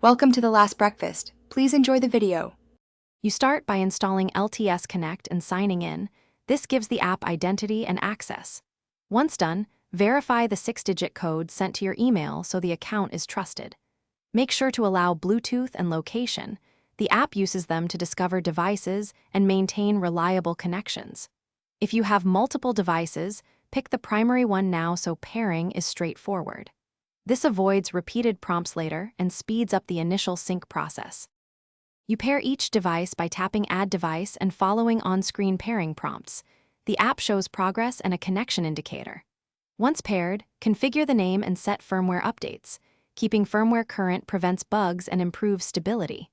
Welcome to the last breakfast. Please enjoy the video. You start by installing LTS Connect and signing in. This gives the app identity and access. Once done, verify the 6-digit code sent to your email so the account is trusted. Make sure to allow Bluetooth and location. The app uses them to discover devices and maintain reliable connections. If you have multiple devices, pick the primary one now so pairing is straightforward. This avoids repeated prompts later and speeds up the initial sync process. You pair each device by tapping Add Device and following on-screen pairing prompts. The app shows progress and a connection indicator. Once paired, configure the name and set firmware updates. Keeping firmware current prevents bugs and improves stability.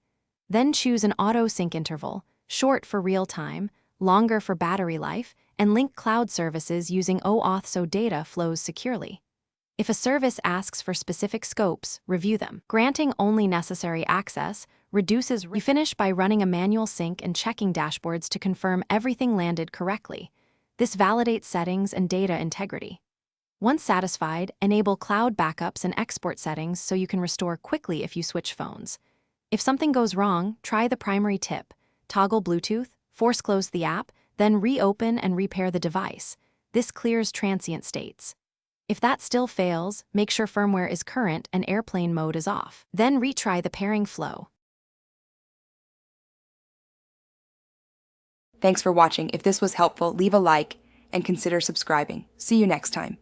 Then choose an auto-sync interval, short for real-time, longer for battery life, and link cloud services using OAuth so data flows securely. If a service asks for specific scopes, review them. Granting only necessary access reduces risk. You finish by running a manual sync and checking dashboards to confirm everything landed correctly. This validates settings and data integrity. Once satisfied, enable cloud backups and export settings so you can restore quickly if you switch phones. If something goes wrong, try the primary tip. Toggle Bluetooth, force close the app, then reopen and repair the device. This clears transient states. If that still fails, make sure firmware is current and airplane mode is off. Then retry the pairing flow. Thanks for watching. If this was helpful, leave a like and consider subscribing. See you next time.